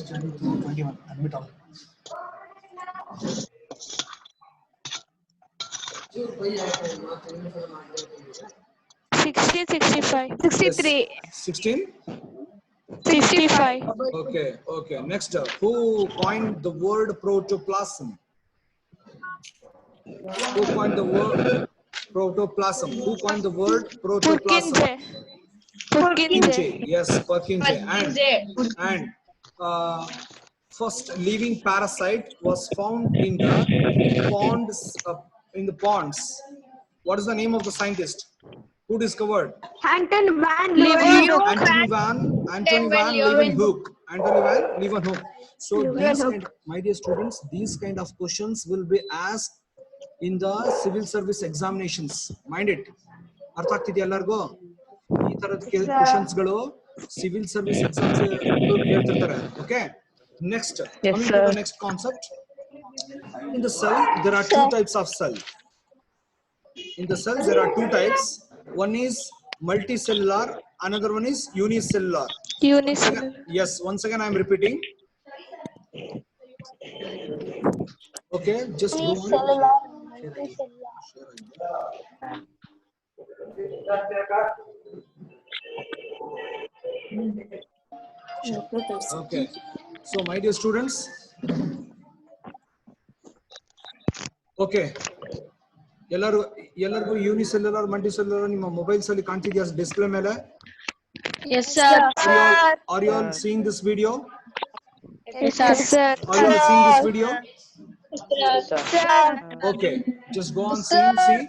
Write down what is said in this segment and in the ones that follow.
21. Admit all. Sixteen, 65. 63. 16. 65. Okay. Okay. Next, who coined the word protoplasm? Who coined the word protoplasm? Who coined the word protoplasm? Purkinje. Yes, Purkinje. And first living parasite was found in the ponds. What is the name of the scientist who discovered? Anton van Leeuwenhoek. Anthony van Leeuwenhoek. Anthony van Leeuwenhoek. So these kind, my dear students, these kind of questions will be asked in the civil service examinations. Mind it. ಅರ್ಥ ಆಗ್ತಿದೆಯಾ ಎಲ್ಲರಿಗೂ? ಈ ತರದ questions ಗಳು civil service exams ಕೇಳ್ತಿರ್ತಾರೆ. Okay, next coming to the next concept. In the cell there are two types of cell. In the cells there are two types. One is multicellular, another one is unicellular. Yes, once again I am repeating. Okay, just go on. Okay, so my dear students, okay, ಎಲ್ಲರಿಗೂ unicellular multicellular ನಿಮ್ಮ mobiles ಅಲ್ಲಿ ಕಾಣ್ತಿದ್ಯಾ display ಮೇಲೆ? Yes, sir. Are you all seeing this video? Yes, sir. Are you all seeing this video? Yes, sir. Okay, just go on seeing. See,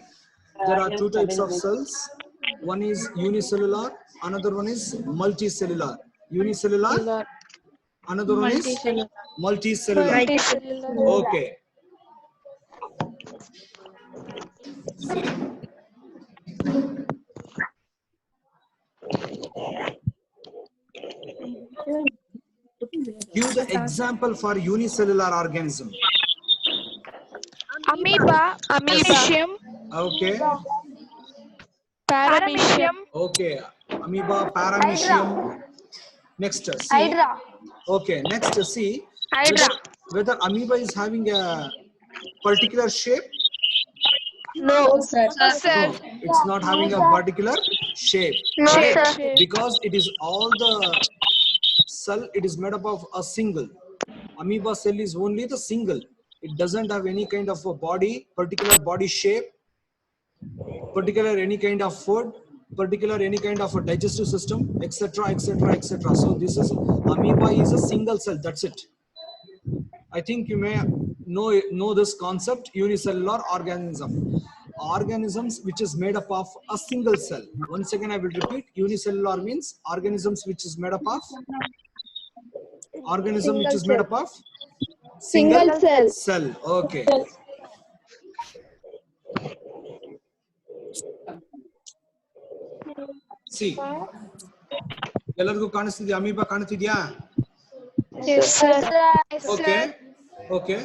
there are two types of cells. One is unicellular, another one is multicellular. Unicellular, another one is multicellular. Okay. See. Give the example for unicellular organism. Amoeba, Amibium, Okay. Paramecium, Okay. Amoeba, Paramecium. Next, see. Hydra. Okay. Next, see Hydra. whether amoeba is having a particular shape. No, sir. No, it's not having a particular shape. No, Correct? sir. Because it is all the cell. It is made up of a single. Amoeba cell is only the single. It doesn't have any kind of a body, particular body shape, particular any kind of food, particular any kind of a digestive system, etc., etc., etc. So this is amoeba is a single cell. That's it. I think you may know this concept. Unicellular organisms which is made up of a single cell. Once again I will repeat, unicellular means organisms which is made up of single cell. Okay. See, ಎಲ್ಲರಿಗೂ ಕಾಣಿಸ್ತಿದ್ಯಾ? Amoeba ಕಾಣಿಸ್ತಿದ್ಯಾ? Yes, sir. Okay. Okay.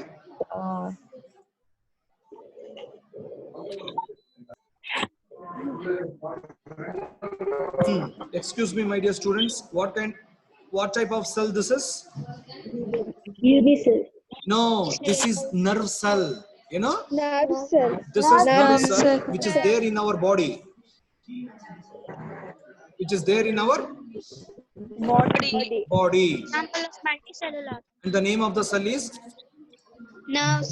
Excuse me, my dear students. What type of cell this is? Unicell. No, this is nerve cell. You know? Nerve cell. This is nerve cell which is there in our body. Which is there in our body. Multicellular. And the name of the cell is Nerve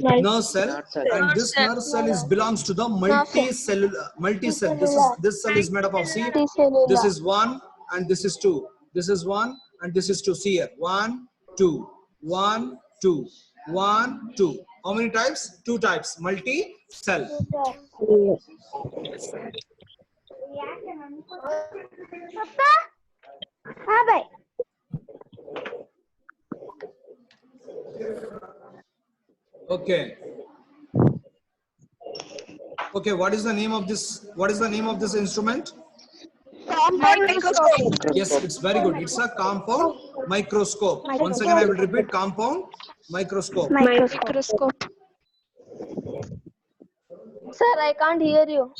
cell. And this nerve cell belongs to the multi-cell. This cell is made up of, see, this is 1 and this is 2. This is 1 and this is 2. See here, 1, 2, 1, 2, 1, 2. How many types? 2 types. Multi-cell. Okay. Okay, what is the name of this? What is the name of this instrument? Microscope. Yes, it's very good. It's a compound microscope. Once again, I will repeat, compound microscope. Microscope. Sir, I can't hear you.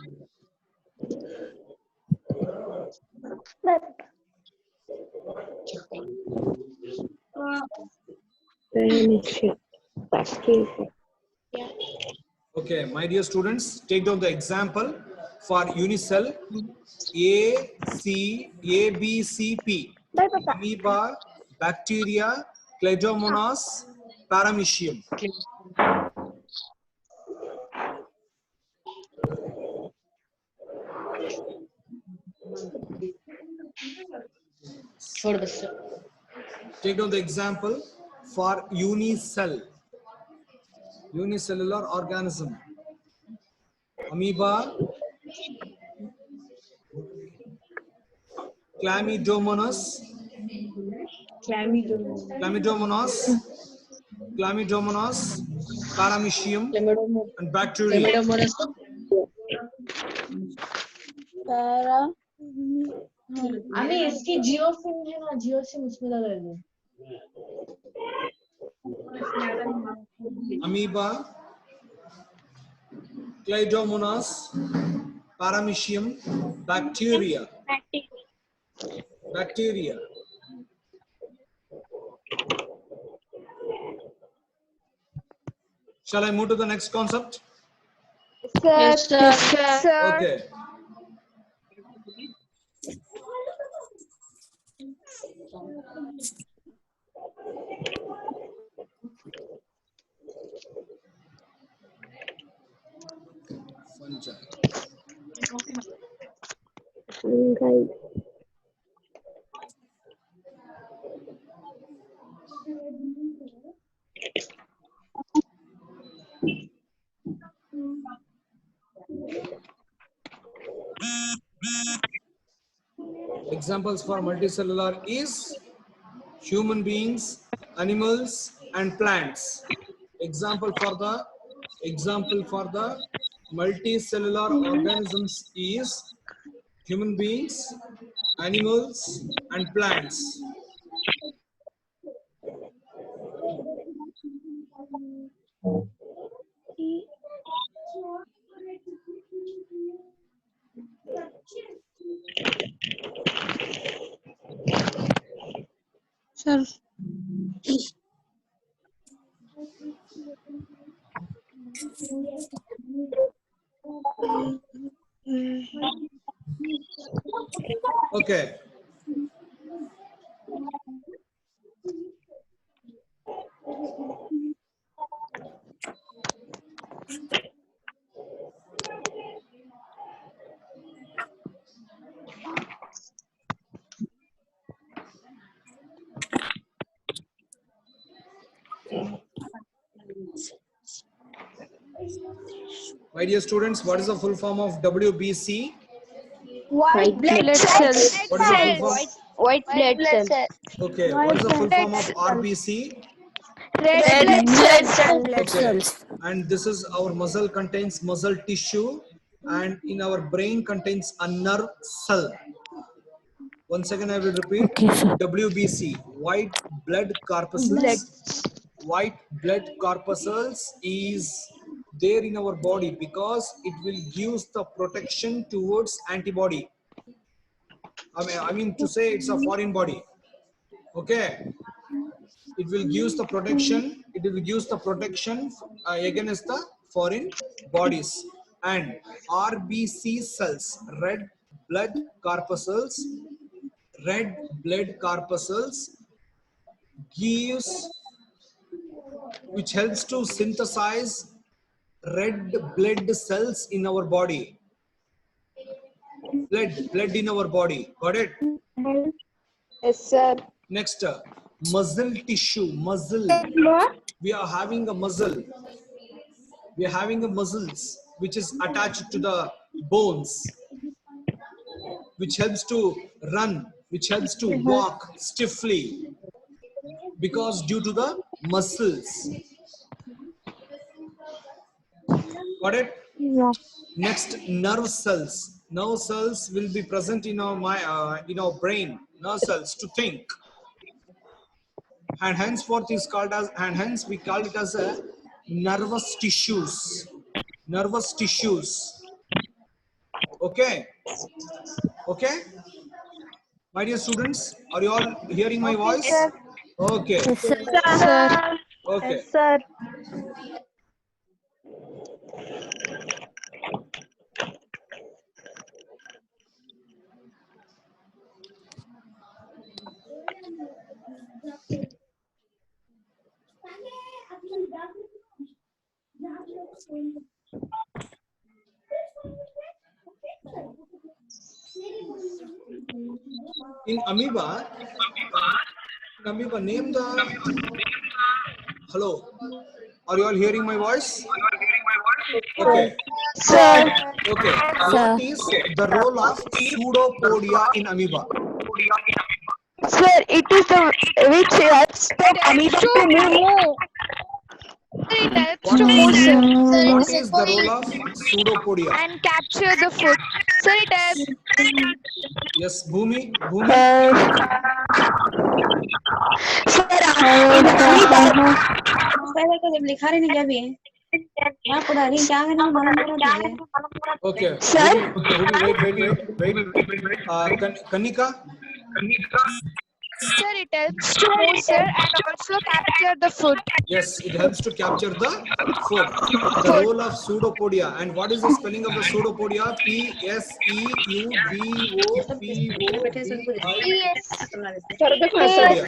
Okay, my dear students, take down the example for unicell A, C, A, B, C, P. Amoeba, bacteria, Cladomonas, paramecium. Take down the example for unicell, unicellular organism. Amoeba, Chlamydomonas, Chlamydomonas, paramecium, and bacteria. আমি इसकी जियो SIM है ना जियो SIM उसमें लगा है Amoeba, Cladomonas, paramecium, bacteria. Bacteria. Shall I move to the next concept? Yes, sir. Okay. Fungi. Examples for multicellular is human beings, animals, and plants. Example for the multicellular organisms is human beings, animals, and plants. Sir. Okay. My dear students, what is the full form of WBC? White blood cells. What is the full form? White blood cells. Okay. What is the full form of RBC? Red blood cells. Okay. And this is our muscle contains muscle tissue, and in our brain contains a nerve cell. Once again, I will repeat. WBC, white blood corpuscles. White blood corpuscles is there in our body because it will give the protection towards antibody. I mean to say it's a foreign body. Okay. It will give the protection. It will give the protection against the foreign bodies. And RBC cells, red blood corpuscles, gives, which helps to synthesize red blood cells in our body. Blood in our body. Got it? Yes, sir. Next, muscle tissue. Muscle. We are having a muscle. We are having a muscles which is attached to the bones, which helps to run, which helps to walk stiffly because due to the muscles. Got it? Yeah. Next, nerve cells. Nerve cells will be present in our brain. Nerve cells to think, and henceforth is called as, and hence we call it as a nervous tissues. Nervous tissues. Okay. Okay. My dear students, are you all hearing my voice? Okay. Sir. Okay. Yes, sir. In amoeba, name the. Hello. Are you all hearing my voice? Okay. Sir. Okay. What is the role of pseudopodia in amoeba? Sir, it is the which helps the amoeba to move. It helps What to is move, sir. what is the role of pseudopodia? And capture the food. Sir, it helps. Yes, Bhumi. Sir, in amoeba, पहले तो जब लिखा रही नहीं क्या भी है क्या पढ़ा रही क्या करने मालूम करो तुझे Okay. Sir? Bhumi, wait. Kanika. Sir, it helps to move, sir, and also capture the food. Yes, it helps to capture the food. The role of pseudopodia. And what is the spelling of the pseudopodia? Pseudopodia. Yes. Pseudopodia.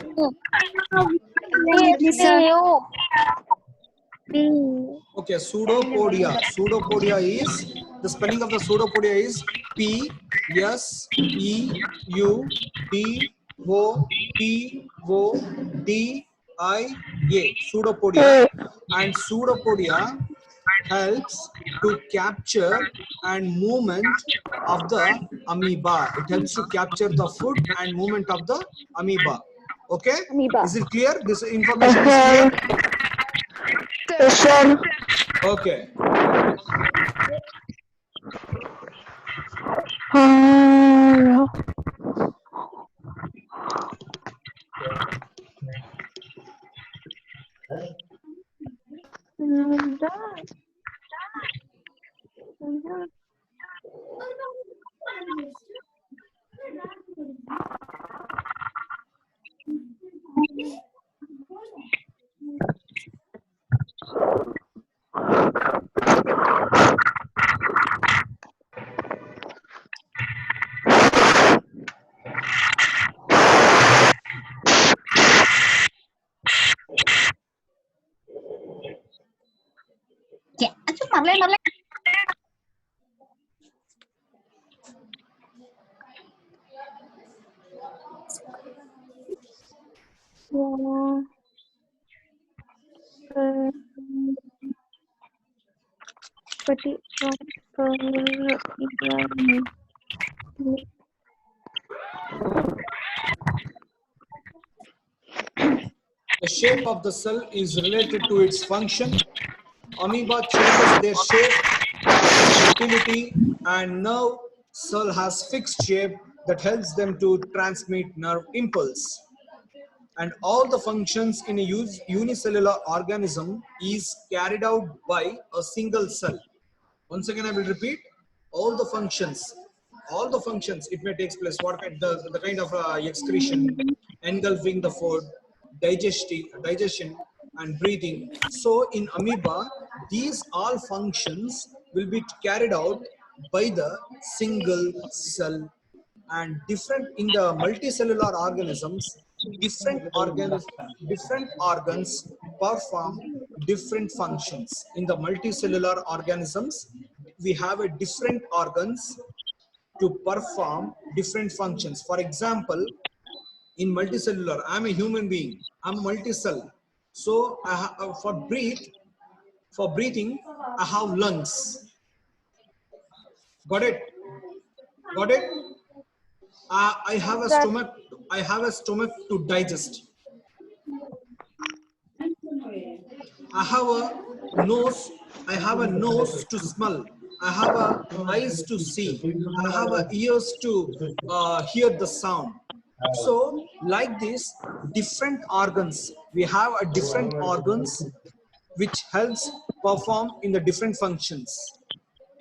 Okay, pseudopodia. Pseudopodia is the spelling of the pseudopodia is Pseudopodia. Pseudopodia. And pseudopodia helps to capture and movement of the amoeba. It helps to capture the food and movement of the amoeba. Okay? Amoeba. Is it clear? This information is clear? yes, sir. Okay. क्या अच्छा मरले The shape of the cell is related to its function. Amoeba changes their shape as motility, and nerve cell has fixed shape that helps them to transmit nerve impulse. And all the functions in a unicellular organism is carried out by a single cell. Once again, I will repeat all the functions. All the functions it may take place. What kind the kind of excretion, engulfing the food, digestion, and breathing. So in amoeba, these all functions will be carried out by the single cell, and different in the multicellular organisms, different organs perform different functions. In the multicellular organisms, we have a different organs to perform different functions. For example, in multicellular, I'm a human being, I'm multicell. So for breathing, I have lungs. Got it? Got it? I have a stomach. I have a stomach to digest. I have a nose. I have a nose to smell. I have a eyes to see. I have a ears to hear the sound. So, like this, different organs. We have a different organs which helps perform in the different functions,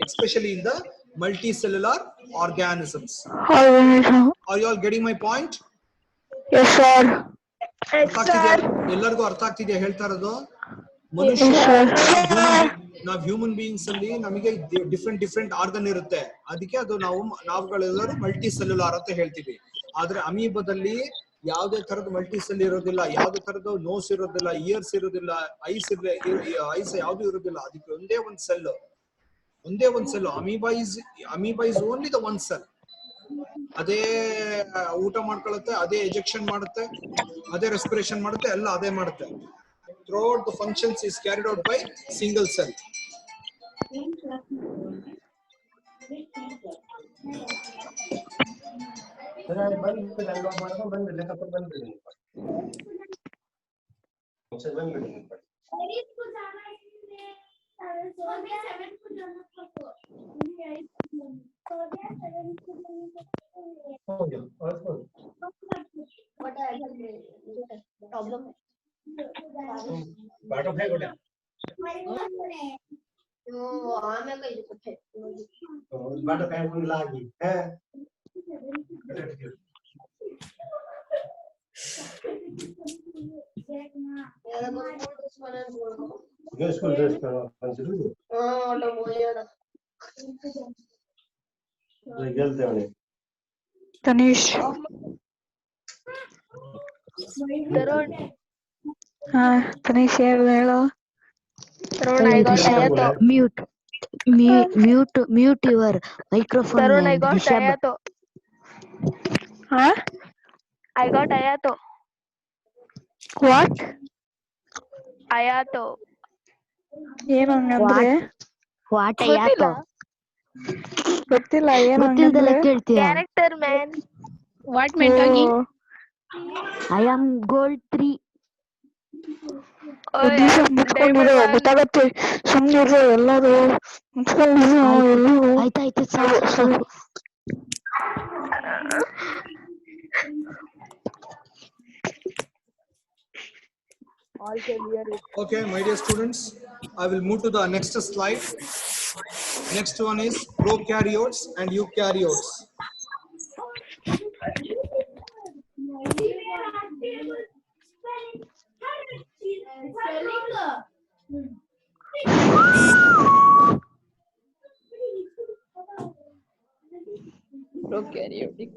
especially in the multicellular organisms. Are you all getting my point? Yes, sir. ಅರ್ಥ ಆಗ್ತಿದ್ಯಾ ಎಲ್ಲರಿಗೂ ಅರ್ಥ ಆಗ್ತಿದ್ಯಾ ಹೇಳ್ತಾ ಇರೋದು ಮನುಷ್ಯ ನಾವ್ human beings ಅಲ್ಲಿ ನಮಗೆ ಡಿಫ್ರೆಂಟ್ ಆರ್ಗನ್ ಇರುತ್ತೆ ಅದಕ್ಕೆ ಅದು ನಾವುಗಳೆಲ್ಲರೂ ಮಲ್ಟಿ ಸೆಲ್ಯುಲಾರ್ ಅಂತ ಹೇಳ್ತೀವಿ ಆದ್ರೆ ಅಮೀಬದಲ್ಲಿ ಯಾವುದೇ ತರದ ಮಲ್ಟಿ ಸೆಲ್ ಇರೋದಿಲ್ಲ ಯಾವುದೇ ತರದ ನೋಸ್ ಇರೋದಿಲ್ಲ ಇಯರ್ಸ್ ಇರೋದಿಲ್ಲ ಐಸ್ ಯಾವ್ದು ಇರೋದಿಲ್ಲ ಅದಕ್ಕೆ ಒಂದೇ ಒಂದ್ cell amoeba is only the one cell ಅದೇ ಊಟ ಮಾಡ್ಕೊಳ್ಳುತ್ತೆ ಅದೇ ಎಜೆಕ್ಷನ್ ಮಾಡುತ್ತೆ ಅದೇ ರೆಸ್ಪಿರೇಷನ್ ಮಾಡುತ್ತೆ ಎಲ್ಲ ಅದೇ ಮಾಡುತ್ತೆ throughout the functions is carried out by single cell Tanish ಹಾ ತನೀಶ್ ಹೇಳು Mute your microphone. Tarun, I got Rishabh. Ayato. ಹಾ I got Ayato. What Ayato. ಏನು ಹಂಗಂದ್ರೆ What ಗೊತ್ತಿಲ್ಲ? ಗೊತ್ತಿಲ್ಲ ಏನು ಗೊತ್ತಿಲ್ದಲ್ಲ ಹಂಗಂದ್ರೆ ಕೇಳ್ತೀಯ Character man. What meant again? I am gold 3. Oh, I ದಿವಸ am ಮುಚ್ಕೊಂಡಿರೋ Diamond 1. ಗೊತ್ತಾಗತ್ತೆ ಸುಮ್ಮನಿರೋ ಎಲ್ಲರೂ ಮುಚ್ಕೊಂಡಿರೋ ಎಲ್ಲರೂ ಆಯ್ತಾಯ್ತು ಸಾಕು. okay my dear students I will move to the next slide next one is prokaryotes and eukaryotes Prokaryotic.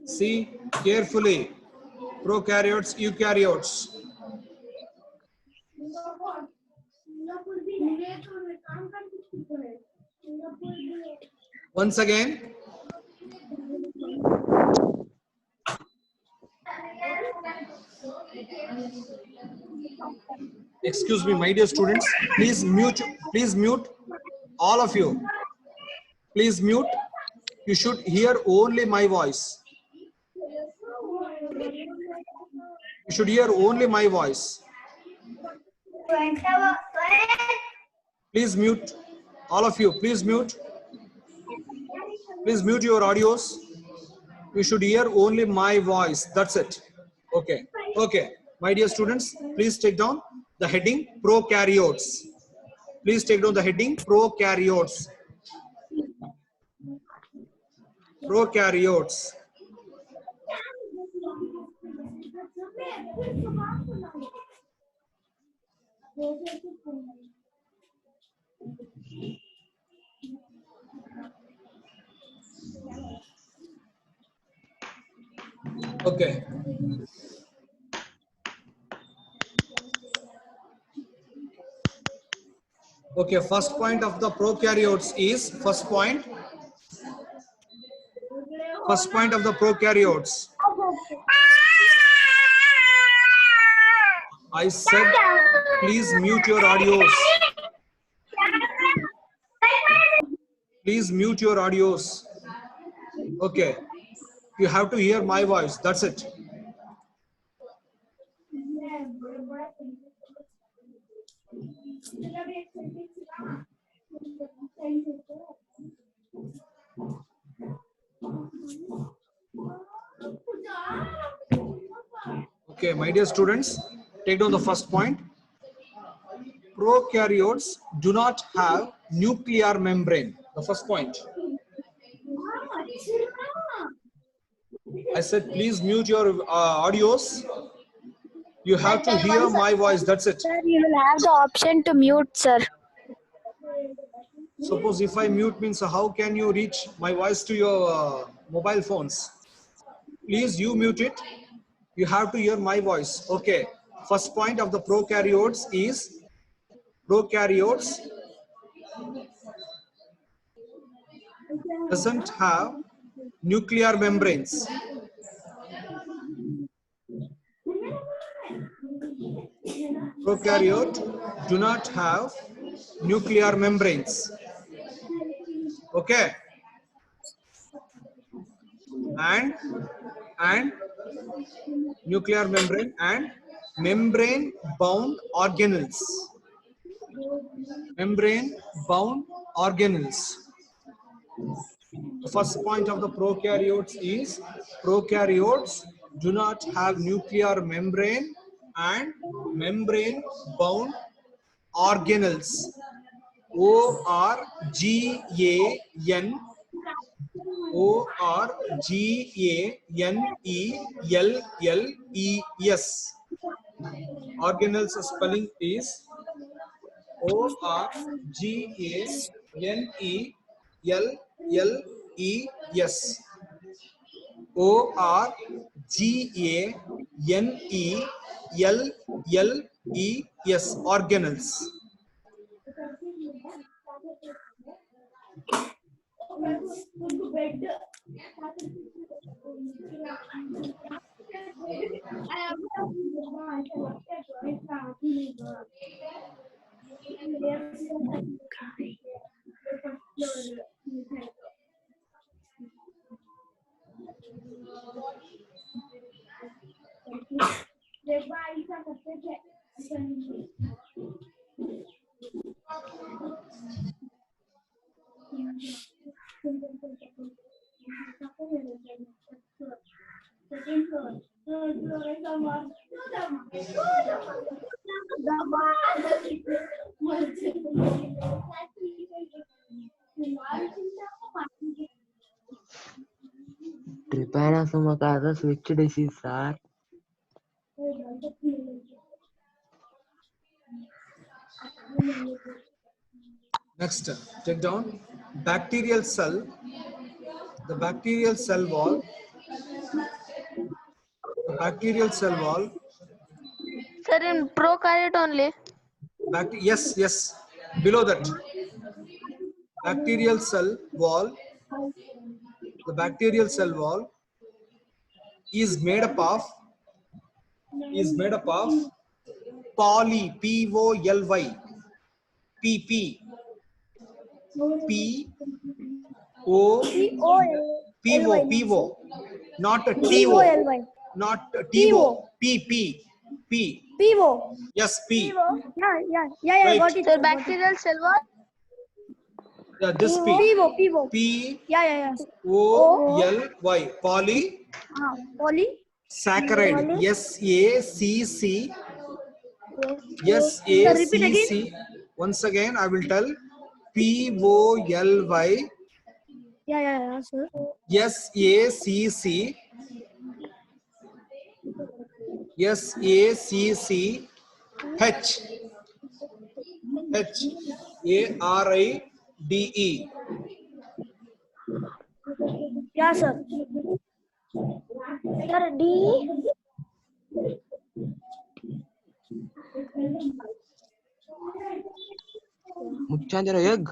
see carefully prokaryotes eukaryotes once again excuse me my dear students please mute all of you please mute you should hear only my voice you should hear only my voice please mute all of you please mute your audios you should hear only my voice that's it okay my dear students please take down the heading prokaryotes please take down the heading prokaryotes okay okay first point of the prokaryotes is first point of the prokaryotes I said please mute your audios please mute your audios okay you have to hear my voice that's it Okay, my dear students, take down the first point. Prokaryotes do not have nuclear membrane. The first point. I said, please mute your audios. You have to hear my voice. That's it. Sir, you will have the option to mute, sir. Suppose if I mute means how can you reach my voice to your mobile phones? Please, you mute it. You have to hear my voice. Okay. First point of the prokaryotes is prokaryotes doesn't have nuclear membranes. Prokaryote do not have nuclear membranes. Okay. And nuclear membrane and membrane bound organelles. Membrane bound organelles. The first point of the prokaryotes is prokaryotes do not have nuclear membrane and membrane bound organelles. Organelles. Organelles spelling is ORGANELLES. ORGANELLES. Organelles. Trypanosoma causes which disease, sir? Next, take down bacterial cell. The bacterial cell wall. The bacterial cell wall. Sir, in prokaryote only. Yes. Below that, bacterial cell wall. The bacterial cell wall is made up of poly, P-O-L-Y, P-O, not a T-O, not a T-O, P. Pivo. Yes, P. Yeah, Right. got it. Sir, bacterial cell wall. Yeah, this P. Pivo. Yeah. P-O-L-Y, poly. Poly. Saccharide. S-A-C-C. Sir, repeat S-A-C-C. Once again, I will tell. P-O-L-Y. Yeah, sir. S-A-C-C. S-A-C-C. H-A-R-I-D-E. Yeah, sir. Sir, D. Muchandra egg.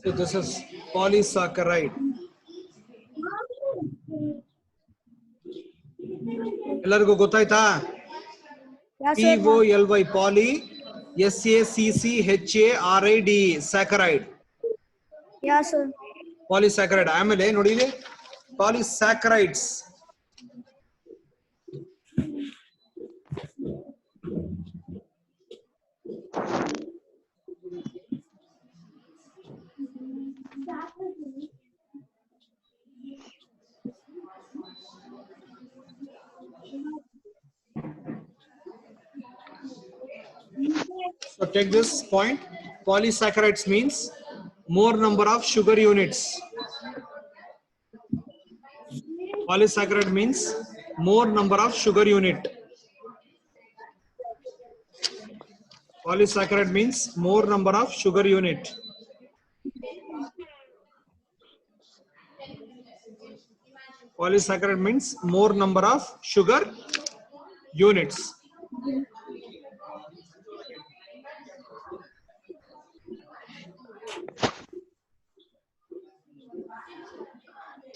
So this is polysaccharide. ಎಲ್ಲರಿಗೂ ಗೊತ್ತಾಯ್ತಾ? Yeah, sir. POLY, poly, SACCHARID, saccharide. Yeah, sir. Polysaccharide. ಆಮೇಲೆ ನೋಡಿ ಇಲ್ಲಿ polysaccharides. So take this point. Polysaccharides means more number of sugar units. Polysaccharide means more number of sugar unit. Polysaccharide means more number of sugar unit. Polysaccharide means more number of sugar units.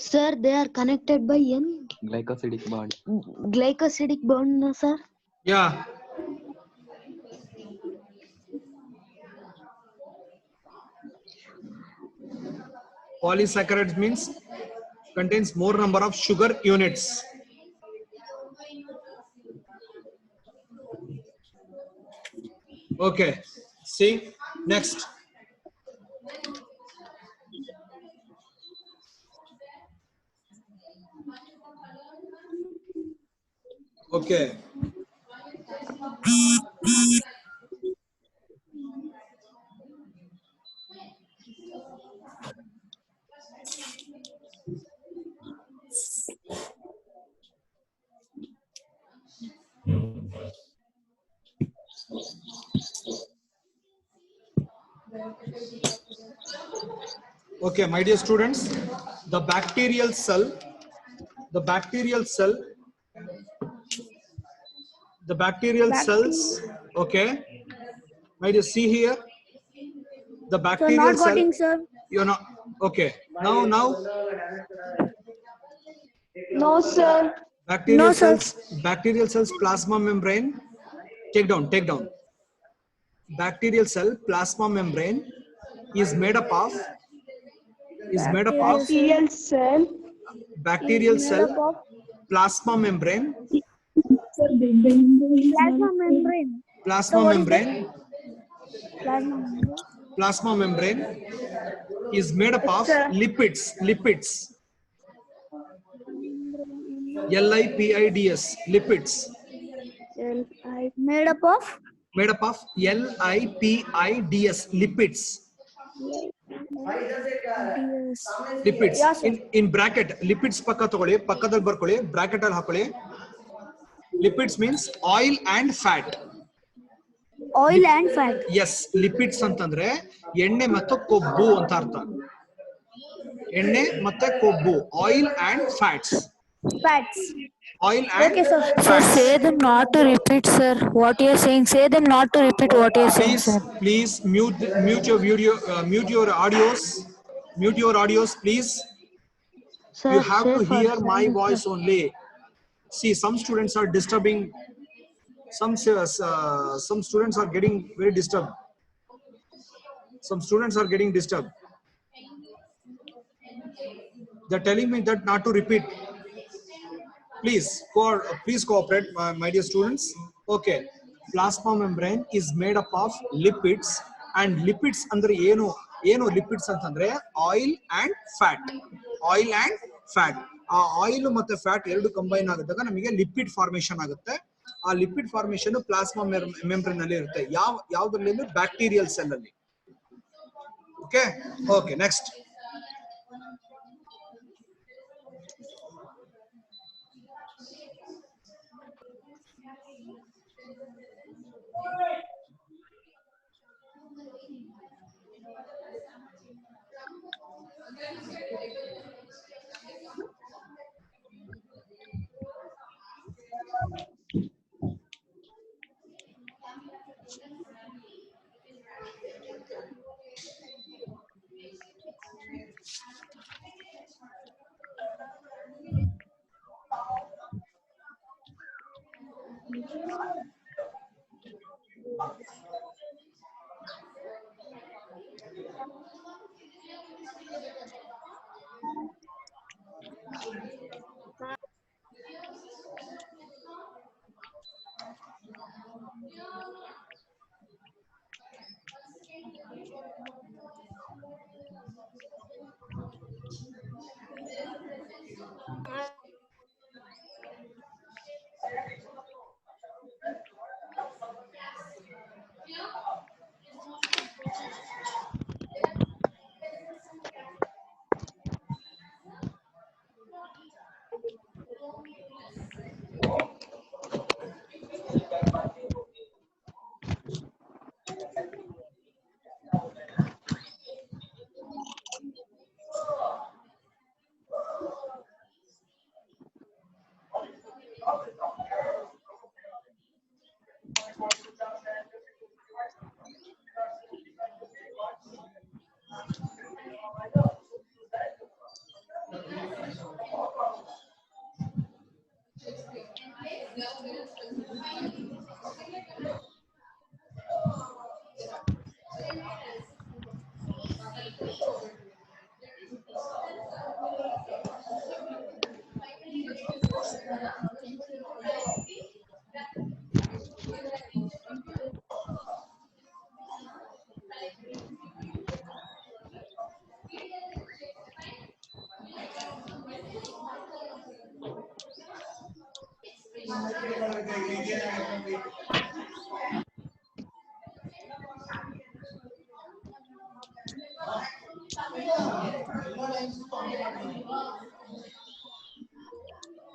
Sir, they are connected by N Glycosidic bond. glycosidic bond, no, sir? Yeah. Polysaccharides means contains more number of sugar units. Okay. See next. Okay. Okay, my dear students, the bacterial cell, the bacterial cell, the bacterial cells, okay, my dear, see here, the So bacterial not cell, getting, sir. you're not, okay, now, No, sir. bacterial No, sir. cells, plasma membrane, take down, bacterial cell, plasma membrane is made up of, Bacterial cell. bacterial Made cell, up of plasma membrane, plasma membrane. plasma what is that? membrane, Plasma membrane. plasma membrane is made up of sir. lipids, lipids, lipids, Made up of made up of lipids, lipids. Yeah, sir. In bracket, lipids ಪಕ್ಕ ತಗೊಳ್ಳಿ, ಪಕ್ಕದಲ್ಲಿ ಬರ್ಕೊಳ್ಳಿ, bracket ಅಲ್ಲಿ ಹಾಕೊಳ್ಳಿ. Lipids means oil and fat. Oil and fat. Yes, lipids ಅಂತಂದ್ರೆ ಎಣ್ಣೆ ಮತ್ತು ಕೊಬ್ಬು ಅಂತ ಅರ್ಥ. ಎಣ್ಣೆ ಮತ್ತೆ ಕೊಬ್ಬು, oil and fats. Fats. Oil and Okay, sir. Sir, fats. say them not to repeat, sir. What you are saying, say them not to repeat what you are saying, sir. Please mute your video, mute your audios, please. Sir, You have say to for hear my silence, voice only. See, some students are disturbing. Some students are getting very disturbed. They're telling me that not to repeat. Please cooperate, my dear students. Okay, plasma membrane is made up of lipids, and lipids andre ಏನು lipids ಅಂತಂದ್ರೆ oil and fat. ಆ oil ಮತ್ತೆ fat ಎರಡು combine ಆಗಿದ್ದಾಗ ನಮಗೆ lipid formation ಆಗುತ್ತೆ. ಆ lipid formation plasma membrane ಅಲ್ಲಿ ಇರುತ್ತೆ. ಯಾವ್ದ್ರಲ್ಲಿ? ಬ್ಯಾಕ್ಟೀರಿಯಲ್ ಸೆಲ್ ಅಲ್ಲಿ. Okay next.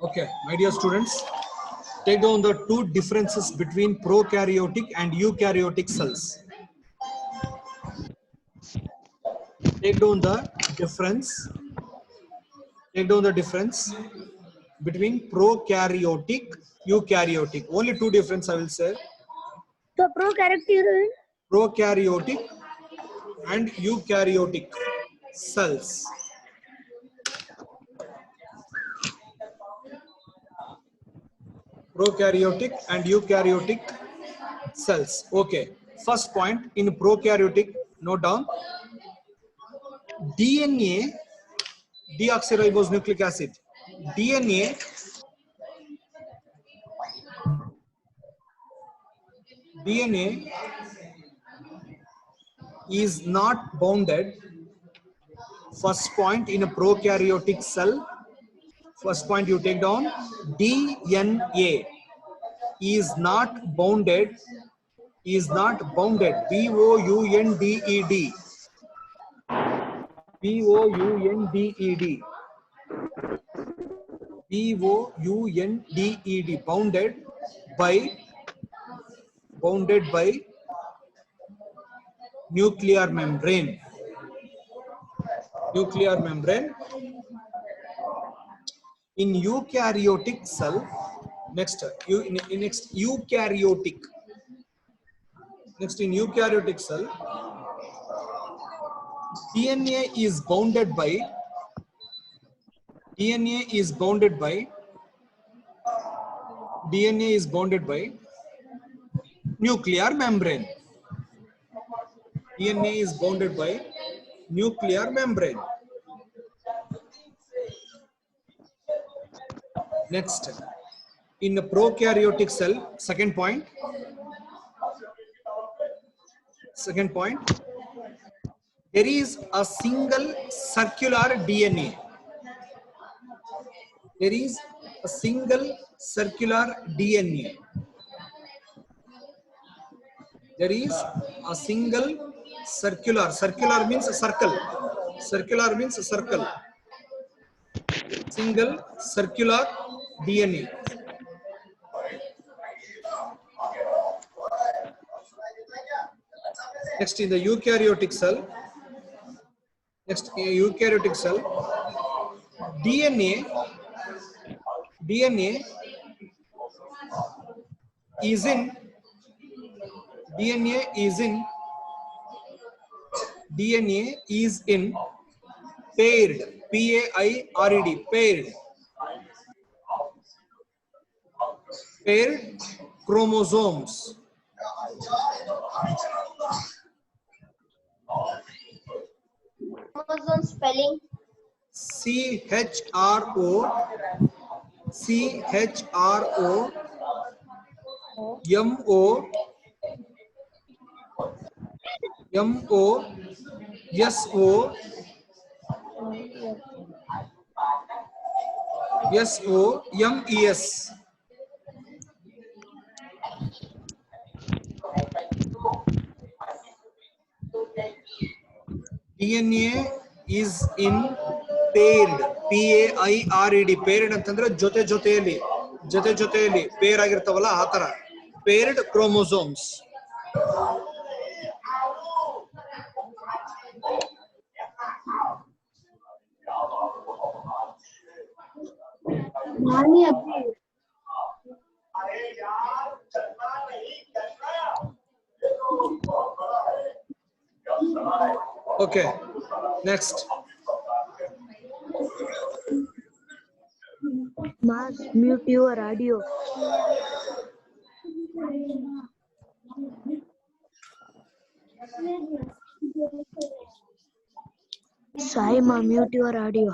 Okay, my dear students, take down the two differences between prokaryotic and eukaryotic cells. Take down the difference. Take down the difference between prokaryotic, eukaryotic. Only two difference I will say. So Prokaryotic and eukaryotic cells. Prokaryotic and eukaryotic cells. Okay. First point in prokaryotic, note down. DNA, deoxyribonucleic acid. DNA is not bounded. First point in a prokaryotic cell. First point you take down. DNA is not bounded. Is not bounded. B-O-U-N-D-E-D. B-O-U-N-D-E-D. B-O-U-N-D-E-D. Bounded by nuclear membrane. Nuclear membrane. In eukaryotic cell, next eukaryotic. Next in eukaryotic cell, DNA is bounded by nuclear membrane. DNA is bounded by nuclear membrane. Next, in a prokaryotic cell, second point, there is a single circular DNA. There is a single circular DNA. There is a single circular means a circle. Circular means a circle. Single circular DNA. Next in the eukaryotic cell, DNA is in paired, P-A-I-R-E-D, paired chromosomes. CHRO MES. DNA is in paired, PAIRED, paired ಅಂತಂದ್ರೆ ಜೊತೆಯಲ್ಲಿ peer ಆಗಿರ್ತಾವಲ್ಲ ಆ ತರ paired chromosomes. Okay, next. Mars, mute your audio. Saima, mute your audio.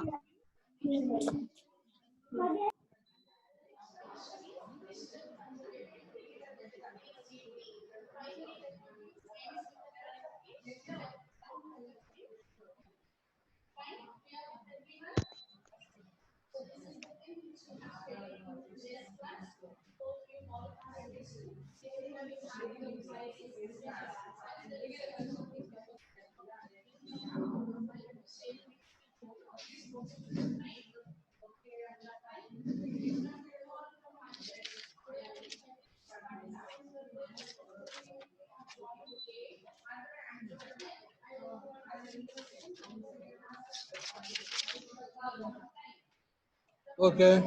Okay,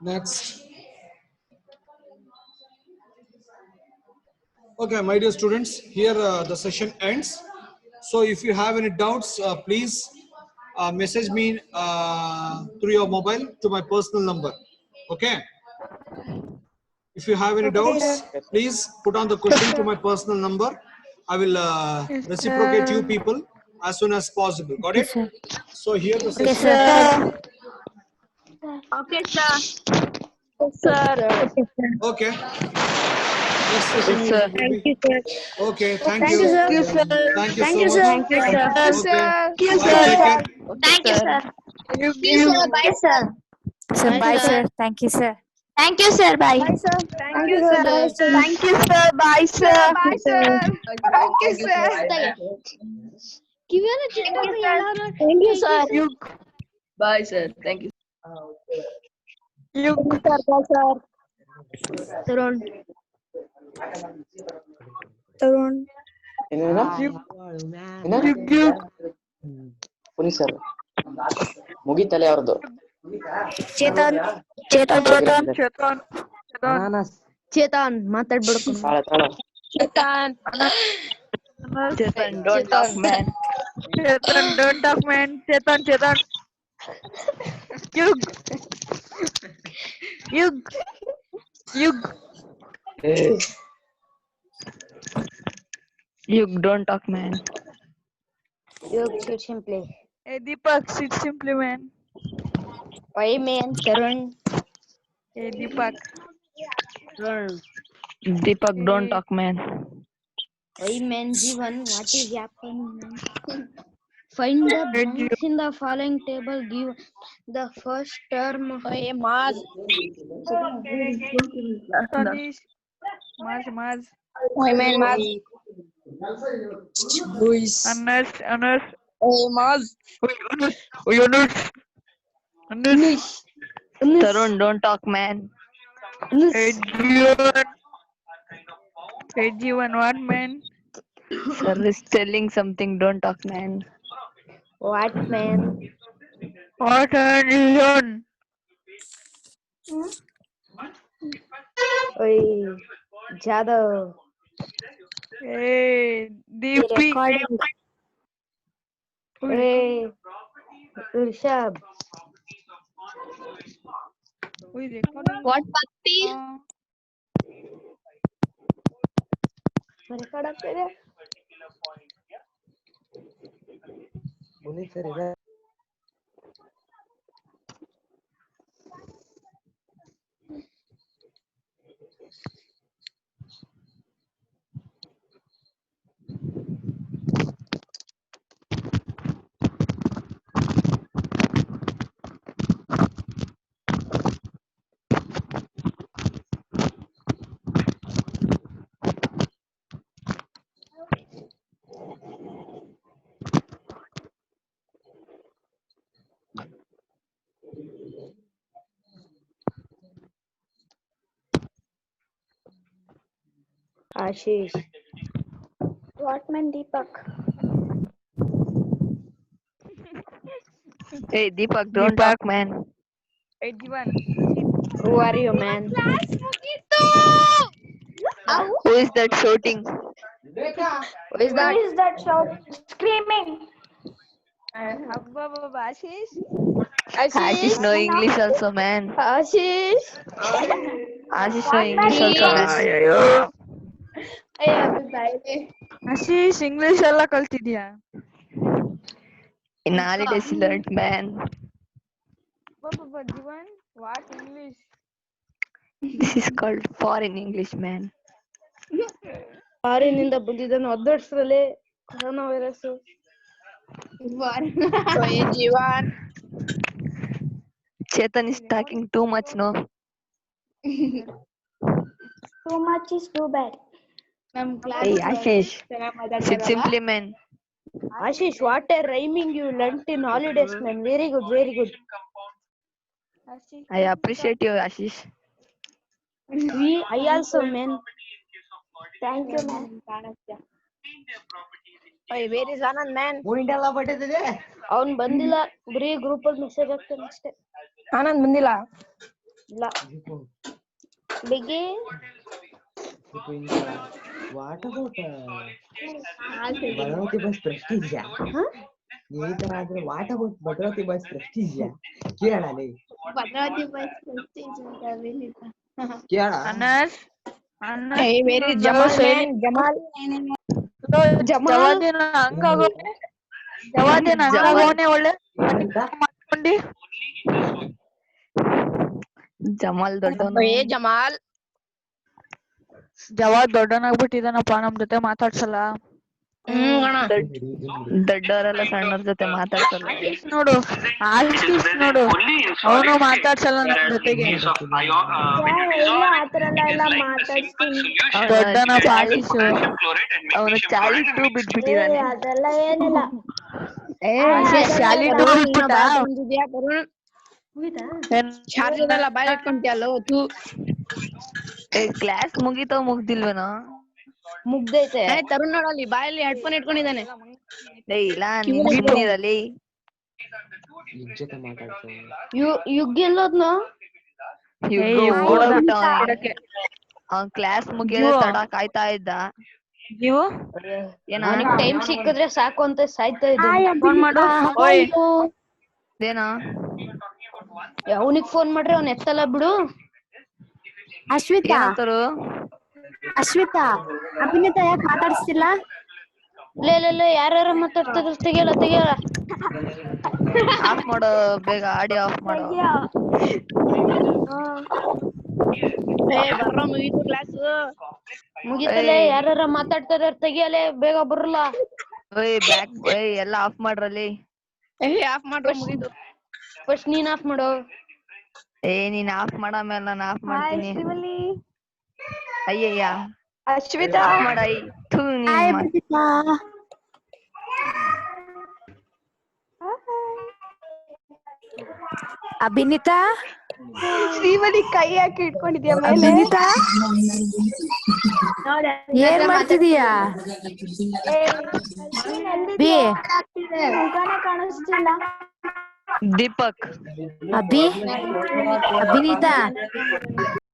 next. Okay, my dear students, here the session ends. So if you have any doubts, please message me through your mobile to my personal number. Okay. If you have any doubts, please put on the question to my personal number. I will reciprocate you people as soon as possible. Got it? sir. So here the Okay, session. sir. Okay, sir. Sir. Okay. Next session is, will be. sir. Okay. Thank Thank you. you, sir. Thank you so Thank you, much. sir. Thank you, sir. Okay. Sir. Bye. Take care. Thank you, sir. Bye, sir. Sir, bye, sir. Thank you, sir. Thank you, sir. Bye. Thank you, sir. Thank you, sir. Bye, sir. Bye, sir. Thank you, sir. Thank you, sir. Bye, sir. Thank you. Tarun. Puneeth sir ಮುಗಿತಲೆ ಅವ್ರದ್ದು Chetan. Chetan, ಮಾತಾಡ್ಬಿಡ್ಕು. ತಾಳ ತಾಳ Chetan. Chetan, don't talk, man. Chetan, don't talk, man. Chetan. Yug. You don't talk, man. Yog, sit simply. Hey, Deepak, sit simply, man. Why, man? Tarun. Hey, Deepak. Tarun. Deepak, don't talk, man. Why, man? Jivan, what is happening, man? Find the blanks in the following table. Give the first term. Hey, Maz. Tanish. Maz. Hey, man, Maz. Anas. Hey, Maz. Anas. Tarun, don't talk, man. Hey, Jivan, what, man? Sir is telling something. Don't talk, man. What, man? What are you? Oi, Jadav. Hey, DP. Recording. Hey, Rishabh. We recording. What, Bhakti? Record ಆಗ್ತಿದೆ. Puneeth sir ಇದೆ. Ashish. What man Deepak? Hey, Deepak, don't talk, man. Who are you, man? Who is that shouting? Who is Who that? is that shout screaming? Ashish know English also, man. Ashish. Ashish know What English man also, man. Ashish English ಎಲ್ಲ ಕಲ್ತಿದ್ಯಾ? In holidays he learnt, man. Jeevan what English? This is called foreign English, man. ಫಾರಿನಿಂದ ಬಂದಿದ್ದಾನೆ ಒದ್ದಡ್ಸ್ರಲ್ಲಿ corona virus. Jeevan. Chetan is talking too much, no? Too much is too bad. Hey, Ashish, sit simply, man. Ashish, what a rhyming you learnt in holidays, man. Very good, very good. I appreciate you, Ashish. I also, man. Thank you, man. Where is Anand, man? Point ಎಲ್ಲ ಬಟ್ಟಿದೆ. ಅವ್ನ್ ಬಂದಿಲ್ಲ, ಬರೀ group ಅಲ್ಲಿ message ಹಾಕ್ತಾನೆ ಅಷ್ಟೇ. ಆನಂದ್ ಬಂದಿಲ್ಲ. ಇಲ್ಲ. ಬಿಗಿ. What about Bhadravati bus Prestige? ಈ ತರ ಆದ್ರೆ what about Bhadravati bus Prestige ಕೇಳಲ್ಲ. ಭದ್ರಾವತಿ ಬಸ್ ಪ್ರೆಸ್ಟೀಜ್ ಅಂತ ಕೇಳ. ಅನಸ್ Hey, where is Jamal, man? Jamal. ಜವಾದಿನ ಹಂಗಾಗೋನೆ ಒಳ್ಳೆ ಮಾಡ್ಕೊಂಡಿ. Jamal ದೊಡ್ಡವನು. Hey, Jamal. ಜವಾದ್ ದೊಡ್ಡನಾಗ್ಬಿಟ್ಟಿದಾನಪ್ಪ, ನಮ್ ಜೊತೆ ಮಾತಾಡ್ಸಲ್ಲ. ದೊಡ್ಡವರೆಲ್ಲ ಸಣ್ಣವ್ರ ಜೊತೆ ಮಾತಾಡ್ಸಲ್ಲ. ನೋಡು ಆಶೀಶ್ ನೋಡು, ಅವನು ಮಾತಾಡ್ಸಲ್ಲ ನಮ್ ಜೊತೆಗೆ. ಎಲ್ಲ ಆತರ ಎಲ್ಲ ಮಾತಾಡ್ತೀನಿ. ದೊಡ್ಡನಪ್ಪ ಆಶೀಶ್. ಅವನು ಚಾಲಿ ಟೂ ಬಿಟ್ಬಿಟ್ಟಿದ್ದಾನೆ. ಅದೆಲ್ಲ ಏನಿಲ್ಲ. ಶಾಲಿ ಟೂರ್ ಇಟ್ಬಿಟ್ಟ. ಚಾರ್ಜ್ ಎಲ್ಲ ಬಾಯ್ ಇಟ್ಕೊಂತಿಯಲ್ಲ ತೂ. ಕ್ಲಾಸ್ ಮುಗಿತೋ ಮುಗ್ದಿಲ್ವೇನೋ? ಮುಗ್ದೈತೆ. ತರುಣ್ ನೋಡಲ್ಲಿ ಬಾಯಲ್ಲಿ ಹೆಡ್ಫೋನ್ ಇಟ್ಕೊಂಡಿದ್ದಾನೆ. ಇಲ್ಲ ಸುಮ್ಮನಿರಲಿ. ಜೊತೆ ಮಾತಾಡ್ತೀನಿ. ಯುಗ್ ಎಲ್ಲೋದ್ನು? ಅವ್ನ್ ಕ್ಲಾಸ್ ಮುಗಿಯೋದೇ ತಡ ಕಾಯ್ತಾ ಇದ್ದ. ನೀವು ಅವನಿಗೆ ಟೈಮ್ ಸಿಕ್ಕಿದ್ರೆ ಸಾಕು ಅಂತ ಸಾಯ್ತಾ ಇದ್ದ. ಫೋನ್ ಮಾಡು. ಓಯ್ ಏನೋ ಅವನಿಗೆ ಫೋನ್ ಮಾಡ್ರೆ ಅವ್ನ ಎತ್ತಲ್ಲ ಬಿಡು. ಅಶ್ವಿತಾ, ಏನಂತಾರು? ಅಶ್ವಿತಾ, ಅಭಿನೇತ ಯಾಕೆ ಮಾತಾಡಿಸ್ತಿಲ್ಲ? ಲೇ ಯಾರು ಮಾತಾಡ್ತಿದ್ರು? ತೆಗಿಯಲ್ಲ. ಆಫ್ ಮಾಡೋ ಬೇಗ, ಆಡಿಯೋ ಆಫ್ ಮಾಡೋ. ಬರ್ರ ಮುಗೀತು ಕ್ಲಾಸ್. ಮುಗೀತಲೆ, ಯಾರ ಮಾತಾಡ್ತಾರ ತೆಗಿಯಲೆ, ಬೇಗ ಬರಲ್ಲ. ಎಲ್ಲ ಆಫ್ ಮಾಡ್ರಲ್ಲಿ. ಆಫ್ ಮಾಡ್ರ ಮುಗೀತು. ಫಸ್ಟ್ ನೀನ್ ಆಫ್ ಮಾಡೋ. ನೀನ್ ಆಫ್ ಮಾಡಾಮೇಲೆ ನಾನು ಆಫ್ ಮಾಡ್ತೀನಿ. ಅಯ್ಯಯ್ಯ ಅಶ್ವಿತಾ. ಮಾಡ. ಅಭಿನೇತಾ, ಶ್ರೀವಲಿ ಕೈ ಹಾಕಿ ಇಟ್ಕೊಂಡಿದ್ಯಾ ಮೇಲೆ? ಅಭಿನೇತಾ ಏನ್ ಮಾಡ್ತಿದೀಯಾ? ಮುಖಾನೇ ಕಾಣಿಸ್ತಿಲ್ಲ. ದೀಪಕ್ ಅಭಿನೇತಾ